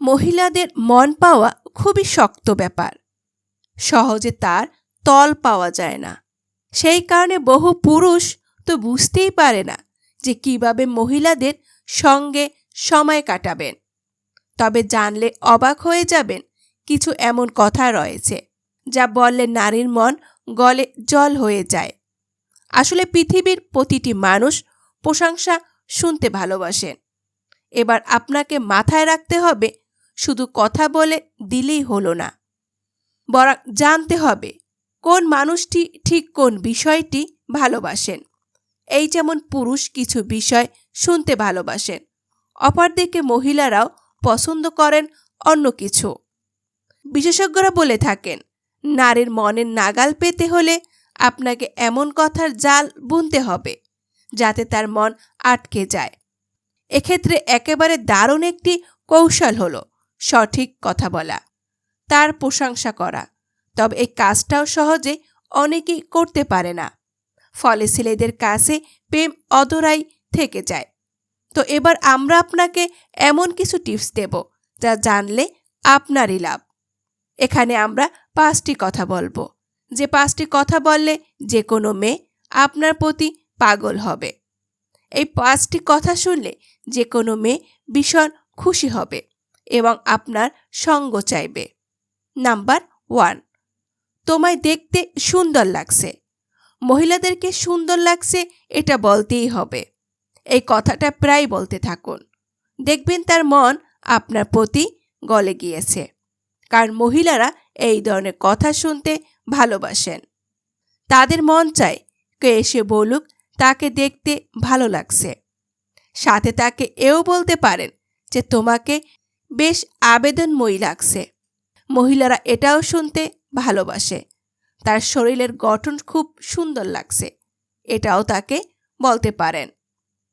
মহিলাদের মন পাওয়া খুবই শক্ত ব্যাপার। সহজে তার তল পাওয়া যায় না। সেই কারণে বহু পুরুষ তো বুঝতেই পারে না যে কিভাবে মহিলাদের সঙ্গে সময় কাটাবেন। তবে জানলে অবাক হয়ে যাবেন, কিছু এমন কথা রয়েছে যা বললে নারীর মন গলে জল হয়ে যায়। আসলে পৃথিবীর প্রতিটি মানুষ প্রশংসা শুনতে ভালোবাসেন। এবার আপনাকে মাথায় রাখতে হবে, শুধু কথা বলে দিলেই হলো না, বরং জানতে হবে কোন মানুষটি ঠিক কোন বিষয়টি ভালোবাসেন। এই যেমন পুরুষ কিছু বিষয় শুনতে ভালোবাসেন, অপরদিকে মহিলারাও পছন্দ করেন অন্য কিছু। বিশেষজ্ঞরা বলে থাকেন, নারীর মনের নাগাল পেতে হলে আপনাকে এমন কথার জাল বুনতে হবে যাতে তার মন আটকে যায়। এক্ষেত্রে একেবারে দারুণ একটি কৌশল হলো সঠিক কথা বলা, তার প্রশংসা করা। তবে এই কাজটাও সহজে অনেকেই করতে পারে না, ফলে ছেলেদের কাছে প্রেম অধরাই থেকে যায়। তো এবার আমরা আপনাকে এমন কিছু টিপস দেব যা জানলে আপনারই লাভ। এখানে আমরা 5টি কথা বলবো, যে 5টি কথা বললে যে কোনো মেয়ে আপনার প্রতি পাগল হবে। এই 5টি কথা শুনলে যে কোনো মেয়ে ভীষণ খুশি হবে এবং আপনার সঙ্গ চাইবে। নাম্বার 1, তোমায় দেখতে সুন্দর লাগছে। মহিলাদেরকে সুন্দর লাগছে এটা বলতেই হবে। এই কথাটা প্রায় বলতে থাকুন, দেখবেন তার মন আপনার প্রতি গলে গিয়েছে। কারণ মহিলারা এই ধরনের কথা শুনতে ভালোবাসেন। তাদের মন চায় কে এসে বলুক তাকে দেখতে ভালো লাগছে। সাথে তাকে এও বলতে পারেন যে তোমাকে বেশ আবেদনময়ী লাগছে। মহিলারা এটাও শুনতে ভালোবাসে, তার শরীরের গঠন খুব সুন্দর লাগছে, এটাও তাকে বলতে পারেন।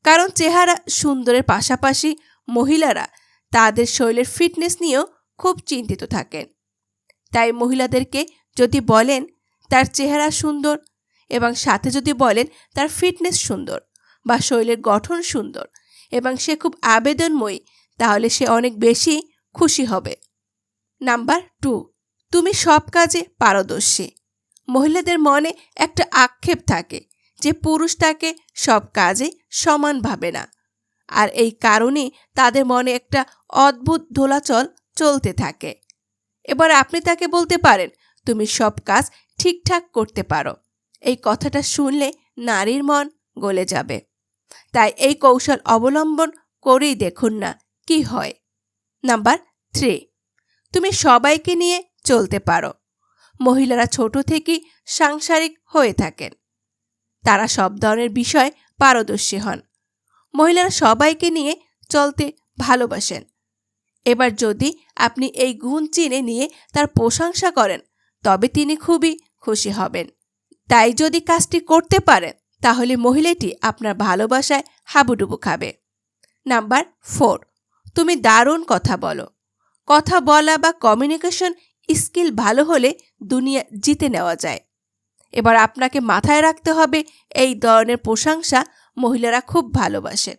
কারণ চেহারা সুন্দরের পাশাপাশি মহিলারা তাদের শরীরের ফিটনেস নিয়েও খুব চিন্তিত থাকেন। তাই মহিলাদেরকে যদি বলেন তার চেহারা সুন্দর এবং সাথে যদি বলেন তার ফিটনেস সুন্দর বা শরীরের গঠন সুন্দর এবং সে খুব আবেদনময়ী, তাহলে সে অনেক বেশি খুশি হবে। নাম্বার 2, তুমি সব কাজে পারদর্শী। মহিলাদের মনে একটা আক্ষেপ থাকে যে পুরুষ তাকে সব কাজে সমান ভাবে না, আর এই কারণেই তাদের মনে একটা অদ্ভুত দোলাচল চলতে থাকে। এবার আপনি তাকে বলতে পারেন, তুমি সব কাজ ঠিকঠাক করতে পারো। এই কথাটা শুনলে নারীর মন গলে যাবে। তাই এই কৌশল অবলম্বন করেই দেখুন না কি হয়। নাম্বার 3, তুমি সবাইকে নিয়ে চলতে পারো। মহিলারা ছোট থেকেই সাংসারিক হয়ে থাকেন, তারা সব ধরনের বিষয় পারদর্শী হন। মহিলারা সবাইকে নিয়ে চলতে ভালোবাসেন। এবার যদি আপনি এই গুণ চিনে নিয়ে তার প্রশংসা করেন, তবে তিনি খুবই খুশি হবেন। তাই যদি কাজটি করতে পারেন, তাহলে মহিলাটি আপনার ভালোবাসায় হাবুডুবু খাবে। নাম্বার 4, তুমি দারুণ কথা বলো। কথা বলা বা কমিউনিকেশন স্কিল ভালো হলে দুনিয়া জিতে নেওয়া যায়। এবার আপনাকে মাথায় রাখতে হবে, এই ধরনের প্রশংসা মহিলারা খুব ভালোবাসেন।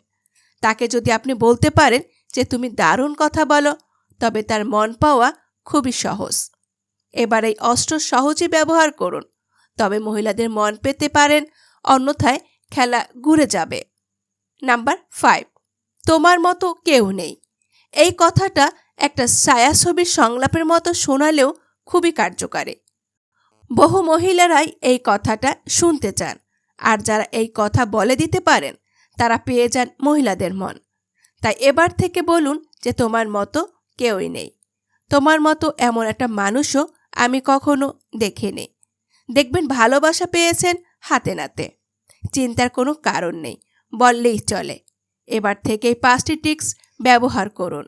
তাকে যদি আপনি বলতে পারেন যে তুমি দারুণ কথা বলো, তবে তার মন পাওয়া খুবই সহজ। এবার এই অস্ত্র সহজে ব্যবহার করুন, তবে মহিলাদের মন পেতে পারেন, অন্যথায় খেলা ঘুরে যাবে। নাম্বার 5, তোমার মতো কেউ নেই। এই কথাটা একটা ছায়াছবির সংলাপের মতো শোনালেও খুবই কার্যকারী। বহু মহিলারাই এই কথাটা শুনতে চান, আর যারা এই কথা বলে দিতে পারেন তারা পেয়ে যান মহিলাদের মন। তাই এবার থেকে বলুন যে তোমার মতো কেউই নেই। তোমার মতো এমন একটা মানুষও আমি কখনো দেখিনি। দেখবেন ভালোবাসা পেয়েছেন হাতে নাতে। চিন্তার কোনো কারণ নেই, বললেই চলে। এবার থেকে এই 5টি ট্রিক্স ব্যবহার করুন।